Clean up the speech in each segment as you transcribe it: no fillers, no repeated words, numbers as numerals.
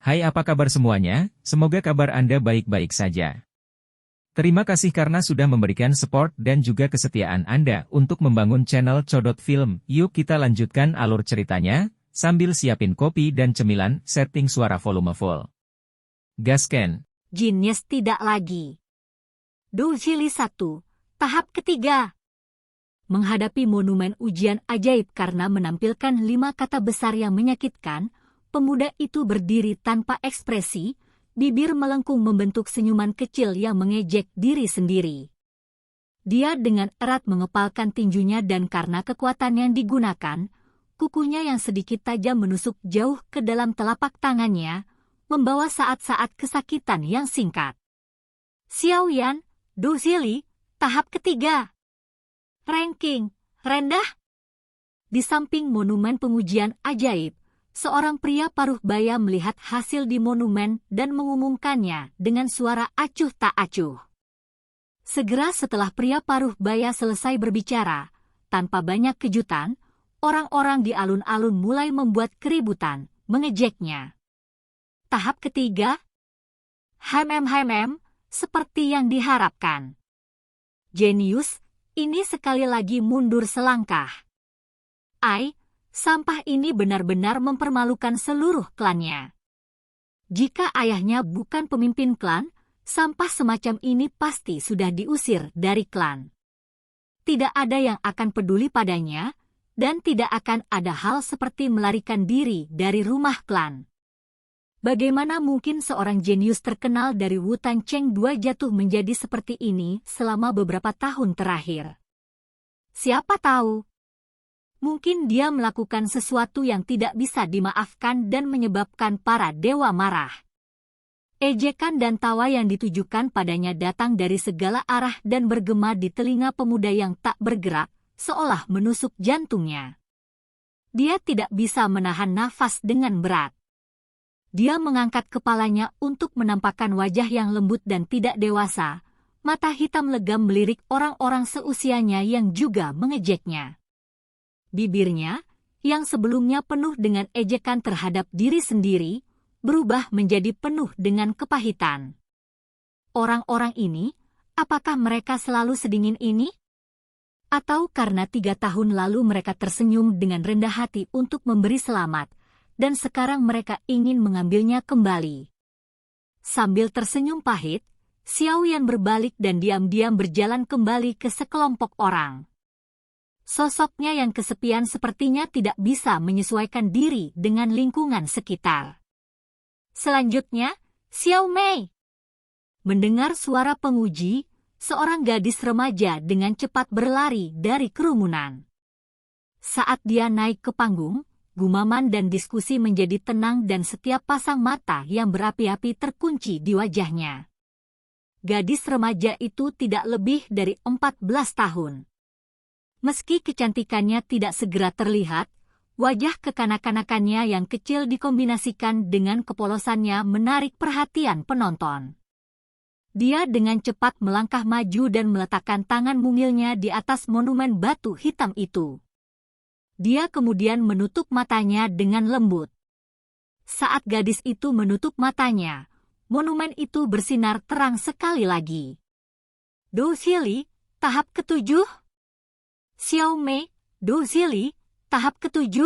Hai, apa kabar semuanya? Semoga kabar Anda baik-baik saja. Terima kasih karena sudah memberikan support dan juga kesetiaan Anda untuk membangun channel Codot Film. Yuk kita lanjutkan alur ceritanya, sambil siapin kopi dan cemilan, setting suara volume full. Gasken. Genius tidak lagi. Doujili 1, tahap ketiga. Menghadapi monumen ujian ajaib karena menampilkan 5 kata besar yang menyakitkan, pemuda itu berdiri tanpa ekspresi, bibir melengkung membentuk senyuman kecil yang mengejek diri sendiri. Dia dengan erat mengepalkan tinjunya dan karena kekuatan yang digunakan, kukunya yang sedikit tajam menusuk jauh ke dalam telapak tangannya, membawa saat-saat kesakitan yang singkat. Xiaoyan, Doujili, tahap ketiga. Ranking rendah. Di samping monumen pengujian ajaib, seorang pria paruh baya melihat hasil di monumen dan mengumumkannya dengan suara acuh tak acuh. Segera setelah pria paruh baya selesai berbicara, tanpa banyak kejutan, orang-orang di alun-alun mulai membuat keributan, mengejeknya. Tahap ketiga. Seperti yang diharapkan. Jenius, ini sekali lagi mundur selangkah. Sampah ini benar-benar mempermalukan seluruh klannya. Jika ayahnya bukan pemimpin klan, sampah semacam ini pasti sudah diusir dari klan. Tidak ada yang akan peduli padanya, dan tidak akan ada hal seperti melarikan diri dari rumah klan. Bagaimana mungkin seorang jenius terkenal dari Wutan Cheng 2 jatuh menjadi seperti ini selama beberapa tahun terakhir? Siapa tahu? Mungkin dia melakukan sesuatu yang tidak bisa dimaafkan dan menyebabkan para dewa marah. Ejekan dan tawa yang ditujukan padanya datang dari segala arah dan bergema di telinga pemuda yang tak bergerak, seolah menusuk jantungnya. Dia tidak bisa menahan nafas dengan berat. Dia mengangkat kepalanya untuk menampakkan wajah yang lembut dan tidak dewasa, mata hitam legam melirik orang-orang seusianya yang juga mengejeknya. Bibirnya, yang sebelumnya penuh dengan ejekan terhadap diri sendiri, berubah menjadi penuh dengan kepahitan. Orang-orang ini, apakah mereka selalu sedingin ini? Atau karena 3 tahun lalu mereka tersenyum dengan rendah hati untuk memberi selamat, dan sekarang mereka ingin mengambilnya kembali? Sambil tersenyum pahit, Xiaoyan berbalik dan diam-diam berjalan kembali ke sekelompok orang. Sosoknya yang kesepian sepertinya tidak bisa menyesuaikan diri dengan lingkungan sekitar. Selanjutnya, Xiao Mei. Mendengar suara penguji, seorang gadis remaja dengan cepat berlari dari kerumunan. Saat dia naik ke panggung, gumaman dan diskusi menjadi tenang dan setiap pasang mata yang berapi-api terkunci di wajahnya. Gadis remaja itu tidak lebih dari 14 tahun. Meski kecantikannya tidak segera terlihat, wajah kekanak-kanakannya yang kecil dikombinasikan dengan kepolosannya menarik perhatian penonton. Dia dengan cepat melangkah maju dan meletakkan tangan mungilnya di atas monumen batu hitam itu. Dia kemudian menutup matanya dengan lembut. Saat gadis itu menutup matanya, monumen itu bersinar terang sekali lagi. Doujili, tahap ke-7. Xiao Mei, Doujili, tahap ke-7.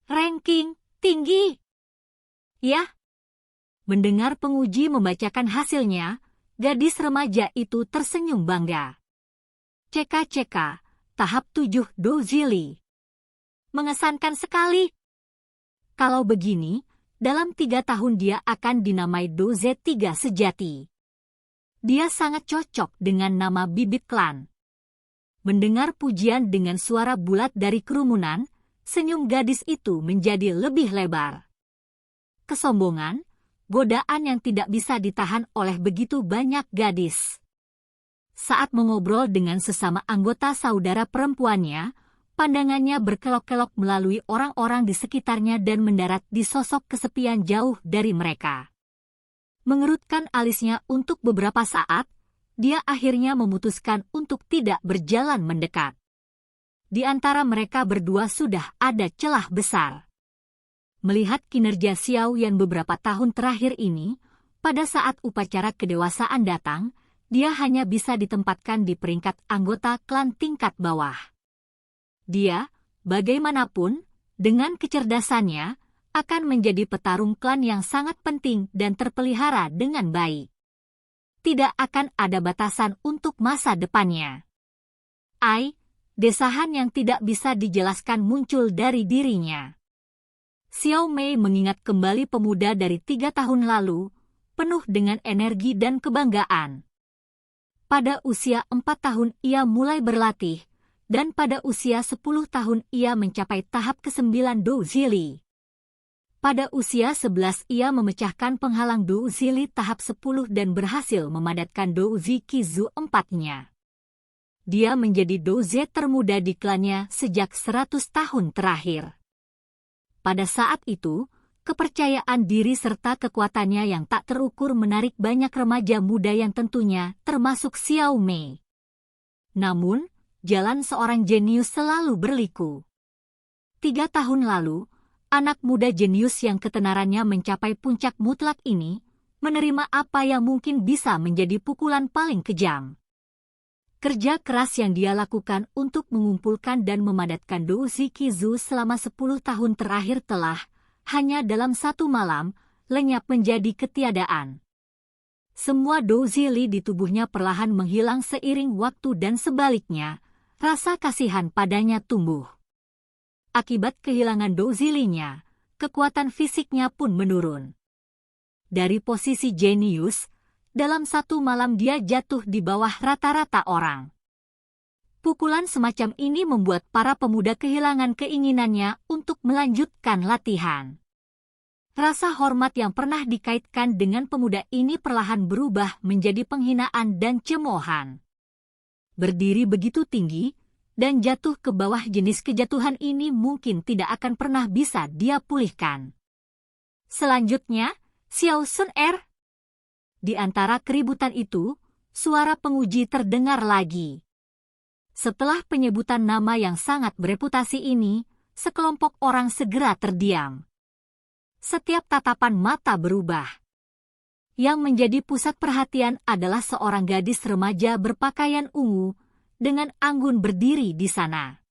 Ranking tinggi. Ya. Mendengar penguji membacakan hasilnya, gadis remaja itu tersenyum bangga. CK, tahap 7 Doujili. Mengesankan sekali. Kalau begini, dalam 3 tahun dia akan dinamai Doze 3 sejati. Dia sangat cocok dengan nama bibit klan. Mendengar pujian dengan suara bulat dari kerumunan, senyum gadis itu menjadi lebih lebar. Kesombongan, godaan yang tidak bisa ditahan oleh begitu banyak gadis. Saat mengobrol dengan sesama anggota saudara perempuannya, pandangannya berkelok-kelok melalui orang-orang di sekitarnya dan mendarat di sosok kesepian jauh dari mereka. Mengerutkan alisnya untuk beberapa saat, dia akhirnya memutuskan untuk tidak berjalan mendekat. Di antara mereka berdua sudah ada celah besar. Melihat kinerja Xiao Yan beberapa tahun terakhir ini, pada saat upacara kedewasaan datang, dia hanya bisa ditempatkan di peringkat anggota klan tingkat bawah. Dia, bagaimanapun, dengan kecerdasannya, akan menjadi petarung klan yang sangat penting dan terpelihara dengan baik. Tidak akan ada batasan untuk masa depannya. Desahan yang tidak bisa dijelaskan muncul dari dirinya. Xiao Mei mengingat kembali pemuda dari 3 tahun lalu, penuh dengan energi dan kebanggaan. Pada usia 4 tahun ia mulai berlatih, dan pada usia 10 tahun ia mencapai tahap ke-9 Dou Zili. Pada usia 11 ia memecahkan penghalang Dou Zili tahap 10 dan berhasil memadatkan Dou Zi Qizu 4-nya. Dia menjadi Dou Ze termuda di klannya sejak 100 tahun terakhir. Pada saat itu, kepercayaan diri serta kekuatannya yang tak terukur menarik banyak remaja muda yang tentunya termasuk Xiao Mei. Namun, jalan seorang jenius selalu berliku. 3 tahun lalu, anak muda jenius yang ketenarannya mencapai puncak mutlak ini, menerima apa yang mungkin bisa menjadi pukulan paling kejam. Kerja keras yang dia lakukan untuk mengumpulkan dan memadatkan Dou Zi Qizu selama 10 tahun terakhir telah, hanya dalam 1 malam, lenyap menjadi ketiadaan. Semua Dou Zili di tubuhnya perlahan menghilang seiring waktu dan sebaliknya, rasa kasihan padanya tumbuh. Akibat kehilangan Dou Zilinya, kekuatan fisiknya pun menurun. Dari posisi jenius, dalam 1 malam dia jatuh di bawah rata-rata orang. Pukulan semacam ini membuat para pemuda kehilangan keinginannya untuk melanjutkan latihan. Rasa hormat yang pernah dikaitkan dengan pemuda ini perlahan berubah menjadi penghinaan dan cemoohan. Berdiri begitu tinggi, dan jatuh ke bawah jenis kejatuhan ini mungkin tidak akan pernah bisa dia pulihkan. Selanjutnya, Xiao Sun Er. Di antara keributan itu, suara penguji terdengar lagi. Setelah penyebutan nama yang sangat bereputasi ini, sekelompok orang segera terdiam. Setiap tatapan mata berubah. Yang menjadi pusat perhatian adalah seorang gadis remaja berpakaian ungu, dengan anggun berdiri di sana.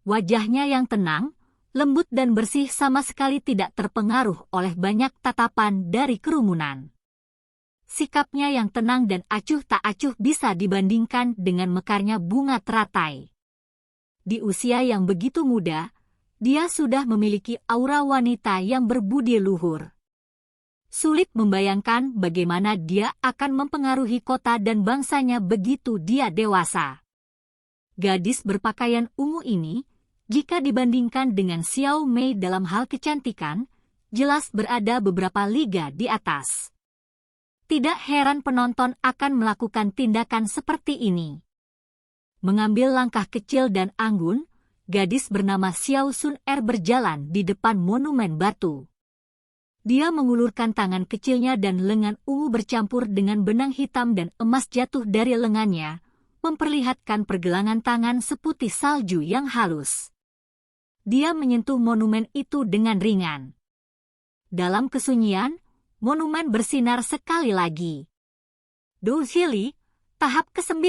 Wajahnya yang tenang, lembut dan bersih sama sekali tidak terpengaruh oleh banyak tatapan dari kerumunan. Sikapnya yang tenang dan acuh tak acuh bisa dibandingkan dengan mekarnya bunga teratai. Di usia yang begitu muda, dia sudah memiliki aura wanita yang berbudi luhur. Sulit membayangkan bagaimana dia akan mempengaruhi kota dan bangsanya begitu dia dewasa. Gadis berpakaian ungu ini, jika dibandingkan dengan Xiao Mei dalam hal kecantikan, jelas berada beberapa liga di atas. Tidak heran penonton akan melakukan tindakan seperti ini. Mengambil langkah kecil dan anggun, gadis bernama Xiao Sun Er berjalan di depan monumen batu. Dia mengulurkan tangan kecilnya dan lengan ungu bercampur dengan benang hitam dan emas jatuh dari lengannya, memperlihatkan pergelangan tangan seputih salju yang halus. Dia menyentuh monumen itu dengan ringan. Dalam kesunyian, monumen bersinar sekali lagi. Dou Zili, tahap ke-9.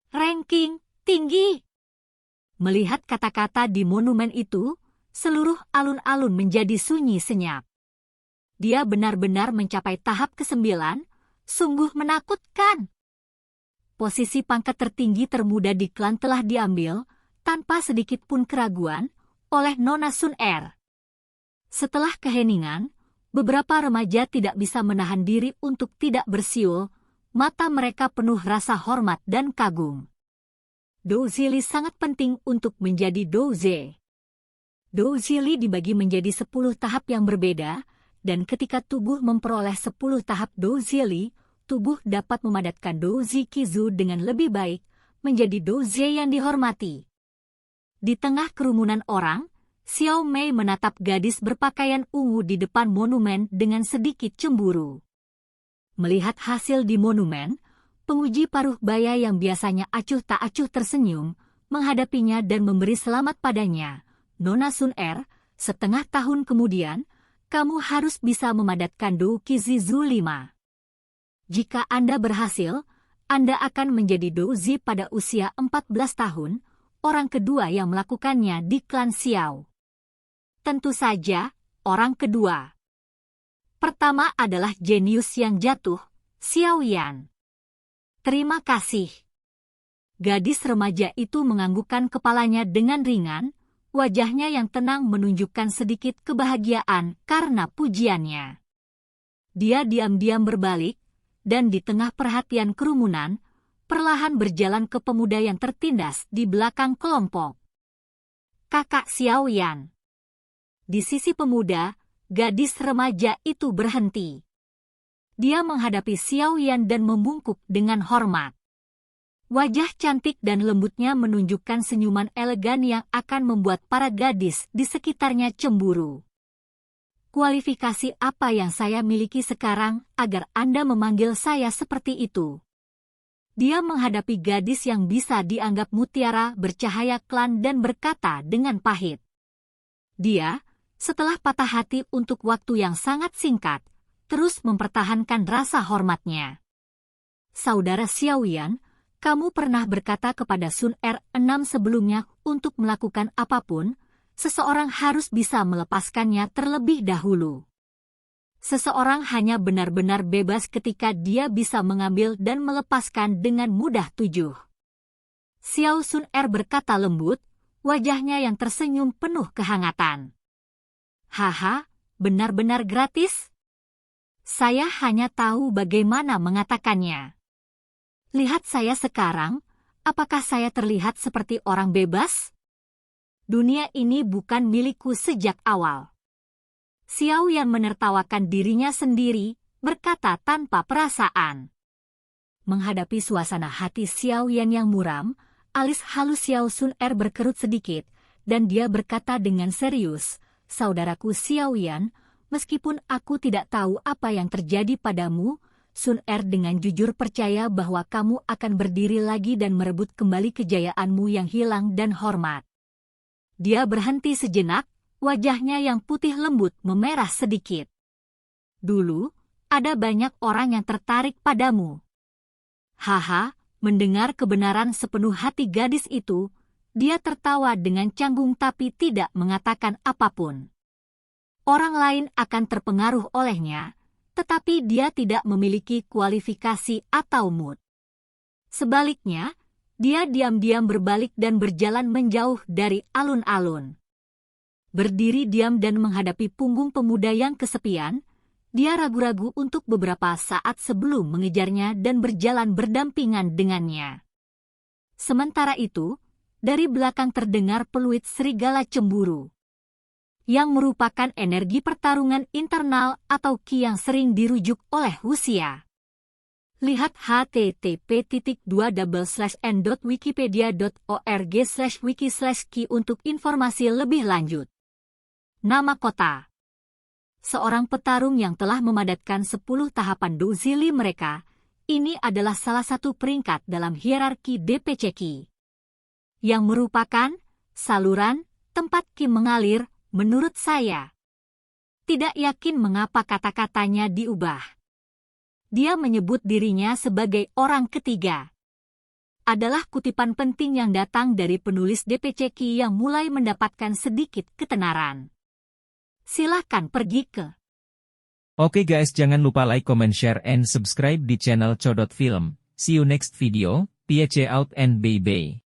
Ranking tinggi. Melihat kata-kata di monumen itu, seluruh alun-alun menjadi sunyi senyap. Dia benar-benar mencapai tahap ke-9, sungguh menakutkan. Posisi pangkat tertinggi termuda di klan telah diambil, tanpa sedikit pun keraguan, oleh Nona Sun Er. Setelah keheningan, beberapa remaja tidak bisa menahan diri untuk tidak bersiul, mata mereka penuh rasa hormat dan kagum. Dou Zili sangat penting untuk menjadi Dou Ze. Dou Zili dibagi menjadi 10 tahap yang berbeda, dan ketika tubuh memperoleh 10 tahap Dou Zili, tubuh dapat memadatkan Dou Zi Qizu dengan lebih baik, menjadi Dou Ze yang dihormati. Di tengah kerumunan orang, Xiao Mei menatap gadis berpakaian ungu di depan monumen dengan sedikit cemburu. Melihat hasil di monumen, penguji paruh baya yang biasanya acuh tak acuh tersenyum, menghadapinya dan memberi selamat padanya. Nona Sun Er, Setengah tahun kemudian, kamu harus bisa memadatkan Doukizizu 5. Jika Anda berhasil, Anda akan menjadi Douzi pada usia 14 tahun, orang kedua yang melakukannya di klan Xiao. Tentu saja, orang kedua. Pertama adalah jenius yang jatuh, Xiao Yan. Terima kasih. Gadis remaja itu menganggukkan kepalanya dengan ringan, wajahnya yang tenang menunjukkan sedikit kebahagiaan karena pujiannya. Dia diam-diam berbalik, dan di tengah perhatian kerumunan, perlahan berjalan ke pemuda yang tertindas di belakang kelompok. Kakak Xiao Yan. Di sisi pemuda, gadis remaja itu berhenti. Dia menghadapi Xiao Yan dan membungkuk dengan hormat. Wajah cantik dan lembutnya menunjukkan senyuman elegan yang akan membuat para gadis di sekitarnya cemburu. Kualifikasi apa yang saya miliki sekarang agar Anda memanggil saya seperti itu? Dia menghadapi gadis yang bisa dianggap mutiara bercahaya klan dan berkata dengan pahit. Dia, setelah patah hati untuk waktu yang sangat singkat, terus mempertahankan rasa hormatnya. Saudara Xiao Yan, kamu pernah berkata kepada Sun Er-6 sebelumnya untuk melakukan apapun, seseorang harus bisa melepaskannya terlebih dahulu. Seseorang hanya benar-benar bebas ketika dia bisa mengambil dan melepaskan dengan mudah 7. Xiao Sun Er berkata lembut, wajahnya yang tersenyum penuh kehangatan. Haha, benar-benar gratis? Saya hanya tahu bagaimana mengatakannya. Lihat saya sekarang, apakah saya terlihat seperti orang bebas? Dunia ini bukan milikku sejak awal. Xiao Yan menertawakan dirinya sendiri, berkata tanpa perasaan. Menghadapi suasana hati Xiao Yan yang muram, alis halus Xiao Sun Er berkerut sedikit, dan dia berkata dengan serius, saudaraku Xiao Yan, meskipun aku tidak tahu apa yang terjadi padamu, Sun Er dengan jujur percaya bahwa kamu akan berdiri lagi dan merebut kembali kejayaanmu yang hilang dan hormat. Dia berhenti sejenak, wajahnya yang putih lembut memerah sedikit. Dulu, ada banyak orang yang tertarik padamu. Haha, mendengar kebenaran sepenuh hati gadis itu, dia tertawa dengan canggung tapi tidak mengatakan apapun. Orang lain akan terpengaruh olehnya, tetapi dia tidak memiliki kualifikasi atau mood. Sebaliknya, dia diam-diam berbalik dan berjalan menjauh dari alun-alun. Berdiri diam dan menghadapi punggung pemuda yang kesepian, dia ragu-ragu untuk beberapa saat sebelum mengejarnya dan berjalan berdampingan dengannya. Sementara itu, dari belakang terdengar peluit serigala cemburu, yang merupakan energi pertarungan internal atau Qi yang sering dirujuk oleh Wuxia. Lihat http://n.wikipedia.org/wiki/Qi untuk informasi lebih lanjut. Nama kota. Seorang petarung yang telah memadatkan 10 tahapan douzili mereka, ini adalah salah satu peringkat dalam hierarki DPC Qi, yang merupakan saluran tempat Qi mengalir, menurut saya. Tidak yakin mengapa kata-katanya diubah. Dia menyebut dirinya sebagai orang ketiga. Adalah kutipan penting yang datang dari penulis DPC Qi yang mulai mendapatkan sedikit ketenaran. Silahkan pergi ke. Oke guys, jangan lupa like, comment, share, and subscribe di channel Codot Film. See you next video, peace out and bye-bye.